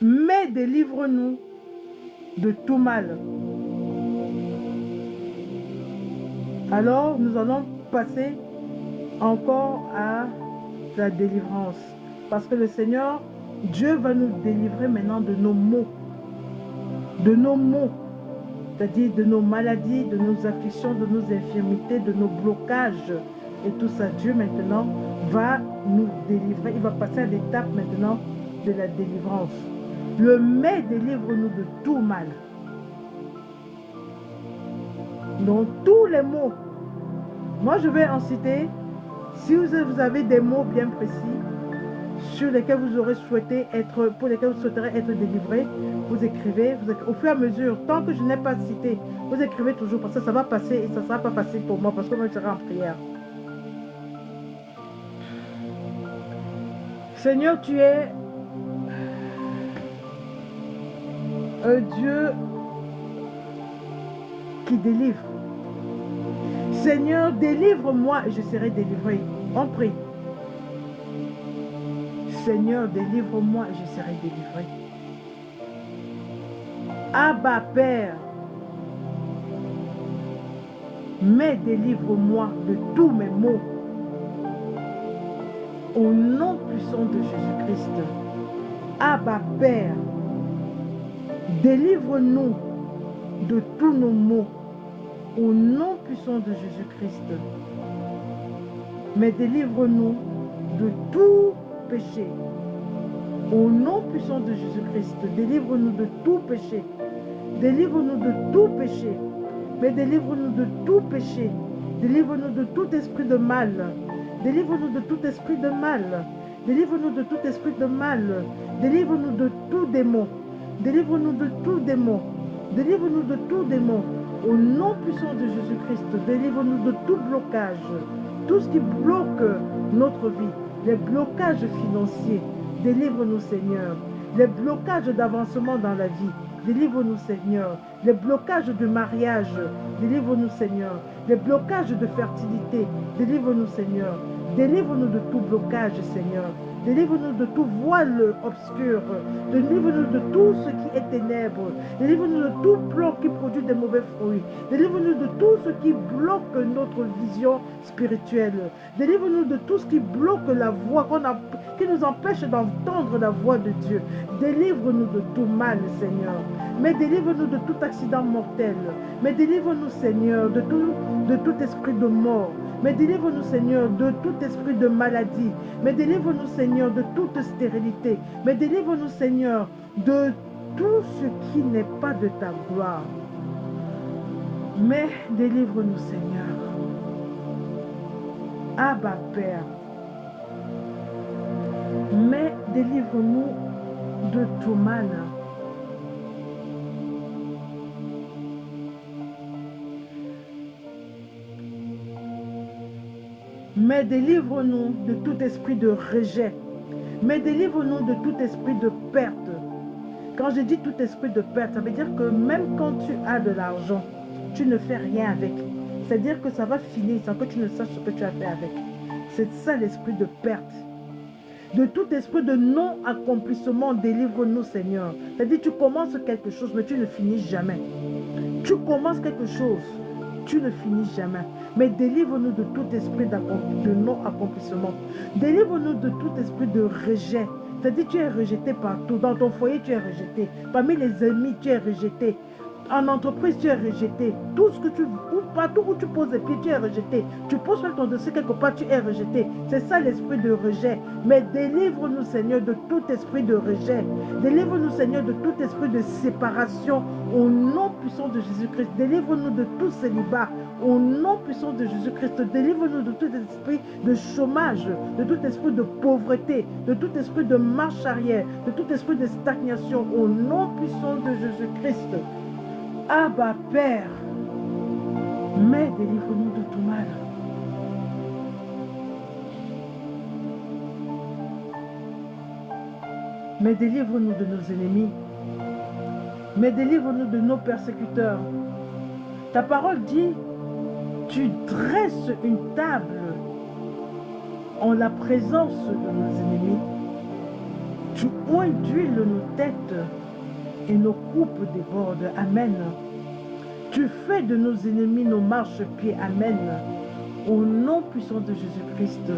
mais délivre-nous de tout mal. Alors, nous allons passer encore à la délivrance. Parce que le Seigneur, Dieu va nous délivrer maintenant de nos maux. De nos maux. C'est-à-dire de nos maladies, de nos afflictions, de nos infirmités, de nos blocages. Et tout ça, Dieu maintenant va nous délivrer. Il va passer à l'étape maintenant de la délivrance. Le mais délivre-nous de tout mal. Donc tous les mots. Moi je vais en citer. Si vous avez des mots bien précis sur lesquels vous aurez souhaité être, pour lesquels vous souhaiterez être délivré, vous écrivez, au fur et à mesure, tant que je n'ai pas cité, vous écrivez toujours parce que ça va passer et ça ne sera pas facile pour moi parce que moi je serai en prière. Seigneur, tu es un Dieu qui délivre. Seigneur, délivre-moi et je serai délivré. On prie. Seigneur, délivre-moi et je serai délivré. Abba, Père, mais délivre-moi de tous mes maux. Au nom puissant de Jésus-Christ. Abba, Père, délivre-nous de tous nos maux. Au nom puissant de Jésus-Christ. Mais délivre-nous de tout péché. Au nom puissant de Jésus-Christ, délivre-nous de tout péché. Délivre-nous de tout péché. Mais délivre-nous de tout péché. Délivre-nous de tout esprit de mal. Délivre-nous de tout esprit de mal. Délivre-nous de tout esprit de mal. Délivre-nous de tout démon. Délivre-nous de tout démon. Délivre-nous de tout démon. Au nom puissant de Jésus-Christ, délivre-nous de tout blocage. Tout ce qui bloque notre vie. Les blocages financiers. Délivre-nous, Seigneur. Les blocages d'avancement dans la vie. Délivre-nous, Seigneur. Les blocages de mariage. Délivre-nous, Seigneur. Les blocages de fertilité. Délivre-nous, Seigneur. Délivre-nous de tout blocage, Seigneur. Délivre-nous de tout voile obscur. Délivre-nous de tout ce qui est ténèbres. Délivre-nous de tout plan qui produit des mauvais fruits. Délivre-nous de tout ce qui bloque notre vision spirituelle. Délivre-nous de tout ce qui bloque la voix, qui nous empêche d'entendre la voix de Dieu. Délivre-nous de tout mal, Seigneur. Mais délivre-nous de tout accident mortel. Mais délivre-nous, Seigneur, de tout esprit de mort. Mais délivre-nous, Seigneur, de tout esprit de maladie. Mais délivre-nous, Seigneur, de toute stérilité. Mais délivre-nous, Seigneur, de tout ce qui n'est pas de ta gloire. Mais délivre-nous, Seigneur. Abba, Père. Mais délivre-nous de tout mal. Mais délivre-nous de tout esprit de rejet. Mais délivre-nous de tout esprit de perte. Quand je dis tout esprit de perte, ça veut dire que même quand tu as de l'argent, tu ne fais rien avec. C'est-à-dire que ça va finir sans que tu ne saches ce que tu as fait avec. C'est ça l'esprit de perte. De tout esprit de non-accomplissement, délivre-nous, Seigneur. C'est-à-dire que tu commences quelque chose, mais tu ne finis jamais. Tu commences quelque chose, tu ne finis jamais. Mais délivre-nous de tout esprit de non-accomplissement. Délivre-nous de tout esprit de rejet. C'est-à-dire que tu es rejeté partout. Dans ton foyer, tu es rejeté. Parmi les amis, tu es rejeté. En entreprise, tu es rejeté. Tout ce que partout où tu poses les pieds, tu es rejeté. Tu poses même ton dossier quelque part, tu es rejeté. C'est ça l'esprit de rejet. Mais délivre-nous, Seigneur, de tout esprit de rejet. Délivre-nous, Seigneur, de tout esprit de séparation. Au nom puissant de Jésus-Christ. Délivre-nous de tout célibat. Au nom puissant de Jésus-Christ. Délivre-nous de tout esprit de chômage, de tout esprit de pauvreté, de tout esprit de marche arrière, de tout esprit de stagnation. Au nom puissant de Jésus-Christ. Abba, Père, mais délivre-nous de tout mal. Mais délivre-nous de nos ennemis. Mais délivre-nous de nos persécuteurs. Ta parole dit, tu dresses une table en la présence de nos ennemis. Tu oins d'huile nos têtes et nos coupes débordent. Amen. Tu fais de nos ennemis nos marchepieds. Amen. Au nom puissant de Jésus-Christ,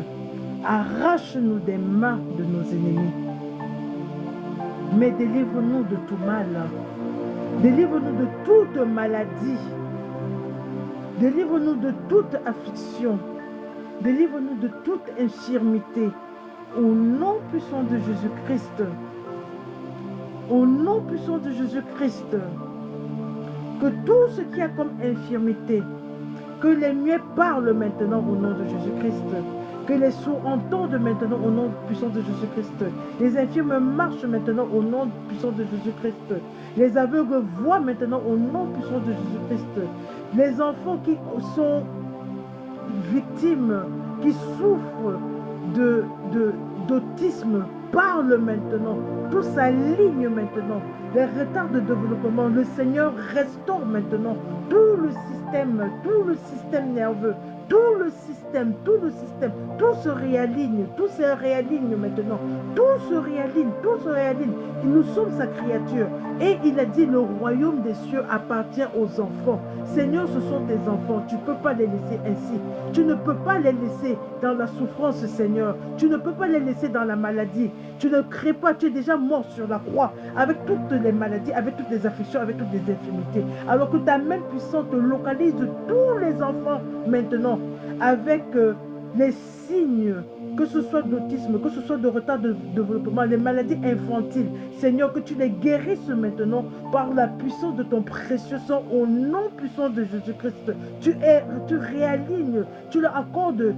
arrache-nous des mains de nos ennemis. Mais délivre-nous de tout mal. Délivre-nous de toute maladie. Délivre-nous de toute affliction. Délivre-nous de toute infirmité. Au nom puissant de Jésus-Christ. Au nom puissant de Jésus-Christ. Que tout ce qui a comme infirmité, que les muets parlent maintenant au nom de Jésus-Christ. Que les sourds entendent maintenant au nom puissant de Jésus-Christ. Les infirmes marchent maintenant au nom puissant de Jésus-Christ. Les aveugles voient maintenant au nom puissant de Jésus-Christ. Les enfants qui sont victimes, qui souffrent d'autisme, parlent maintenant. Tout s'aligne maintenant. Les retards de développement, le Seigneur restaure maintenant tout le système nerveux. Tout se réaligne maintenant. Tout se réaligne. Et nous sommes sa créature. Et il a dit, le royaume des cieux appartient aux enfants. Seigneur, ce sont tes enfants. Tu ne peux pas les laisser ainsi. Tu ne peux pas les laisser dans la souffrance, Seigneur. Tu ne peux pas les laisser dans la maladie. Tu ne crées pas. Tu es déjà mort sur la croix avec toutes les maladies, avec toutes les afflictions, avec toutes les infirmités. Alors que ta main puissante localise tous les enfants maintenant avec les signes, que ce soit d'autisme, que ce soit de retard de développement, les maladies infantiles. Seigneur, que tu les guérisses maintenant par la puissance de ton précieux sang au nom puissant de Jésus-Christ. Tu réalignes, tu leur accordes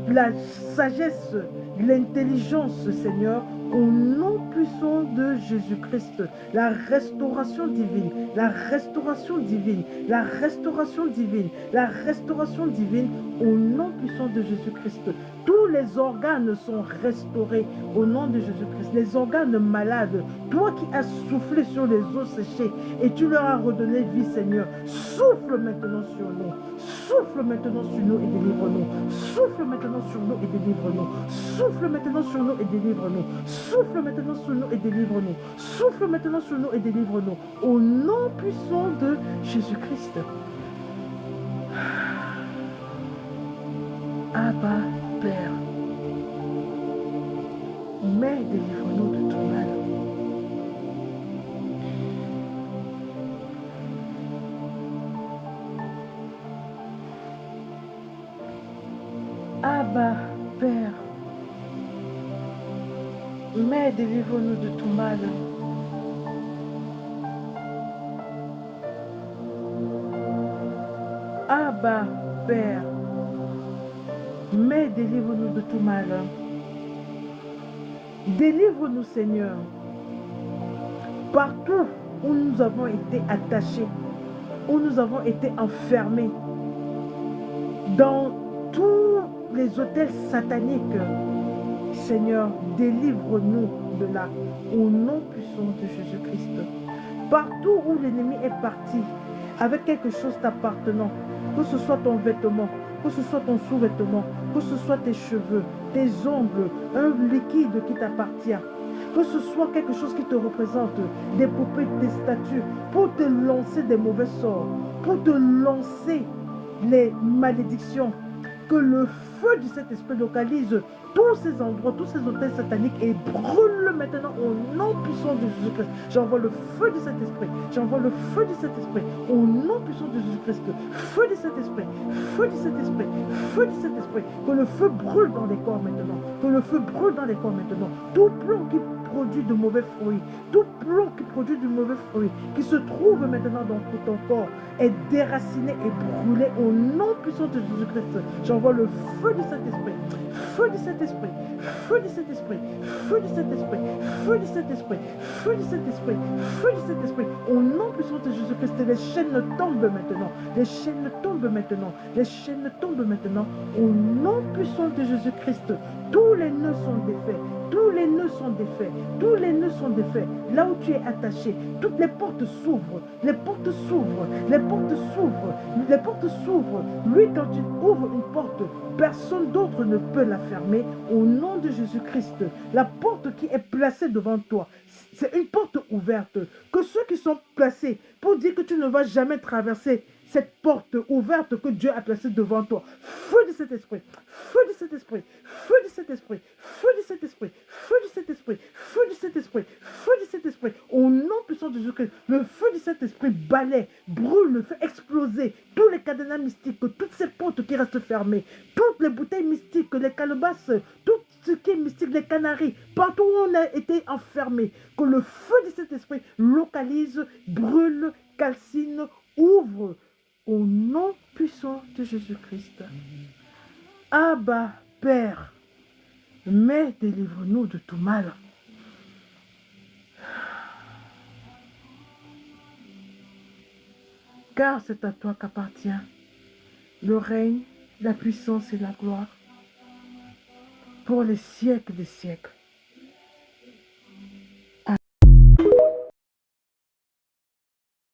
la sagesse, l'intelligence, Seigneur, au nom puissant de Jésus-Christ. La restauration divine, la restauration divine, la restauration divine, la restauration divine au nom puissant de Jésus-Christ. Tous les organes sont restaurés au nom de Jésus-Christ. Les organes malades, toi qui as soufflé sur les os séchés et tu leur as redonné vie, Seigneur, souffle maintenant sur nous. Souffle maintenant sur nous et délivre-nous. Souffle maintenant sur nous et délivre-nous. Souffle maintenant sur nous et délivre-nous. Souffle maintenant sur nous et délivre-nous. Souffle maintenant sur nous et délivre-nous. Au nom puissant de Jésus-Christ. Abba, Père, mais délivre-nous de tout mal. Abba, Père, mais délivre-nous de tout mal. Abba, Père, mais délivre-nous de tout mal. Délivre-nous, Seigneur, partout où nous avons été attachés, où nous avons été enfermés, dans tous les hôtels sataniques. Seigneur, délivre-nous de là, au nom puissant de Jésus-Christ. Partout où l'ennemi est parti, avec quelque chose t'appartenant, que ce soit ton vêtement, que ce soit ton sous-vêtement, que ce soit tes cheveux, tes ongles, un liquide qui t'appartient, que ce soit quelque chose qui te représente, des poupées, des statues, pour te lancer des mauvais sorts, pour te lancer les malédictions, que le feu du Saint-Esprit localise tous ces endroits, tous ces hôtels sataniques et brûle maintenant au nom puissant de Jésus-Christ. J'envoie le feu du Saint-Esprit. J'envoie le feu du Saint-Esprit au nom puissant de Jésus-Christ. Feu du Saint-Esprit. Feu du Saint-Esprit. Feu du Saint-Esprit. Que le feu brûle dans les corps maintenant. Que le feu brûle dans les corps maintenant. Tout plomb qui produit de mauvais fruits, tout plomb qui produit de mauvais fruits, qui se trouve maintenant dans ton corps, est déraciné et brûlé au nom puissant de Jésus-Christ. J'envoie le feu du Saint-Esprit. Feu du Saint-Esprit, feu du Saint-Esprit, feu du Saint-Esprit, feu du Saint-Esprit, feu du Saint-Esprit, feu du Saint-Esprit. Au nom puissant de Jésus-Christ, les chaînes tombent maintenant. Les chaînes tombent maintenant. Les chaînes tombent maintenant. Au nom puissant de Jésus-Christ, tous les nœuds sont défaits. Tous les nœuds sont défaits. Tous les nœuds sont défaits. Là où tu es attaché, toutes les portes s'ouvrent. Les portes s'ouvrent. Les portes s'ouvrent. Les portes s'ouvrent. Lui, quand tu ouvres une porte, personne d'autre ne peut veux la fermer au nom de Jésus-Christ. La porte qui est placée devant toi, c'est une porte ouverte. Que ceux qui sont placés pour dire que tu ne vas jamais traverser cette porte ouverte que Dieu a placée devant toi. Feu de cet esprit, feu de cet esprit, feu de cet esprit, feu de cet esprit, feu de cet esprit, feu de cet esprit, feu de cet esprit. Au nom puissant de Jésus-Christ, le feu de cet esprit balaie, brûle, fait exploser tous les cadenas mystiques, toutes ces portes qui restent fermées, toutes les bouteilles mystiques, les calebasses, tout ce qui est mystique, les canaries, partout où on a été enfermé, que le feu de cet esprit localise, brûle, calcine, ouvre. Au nom puissant de Jésus-Christ. Abba, Père, mais délivre-nous de tout mal. Car c'est à toi qu'appartient le règne, la puissance et la gloire pour les siècles des siècles.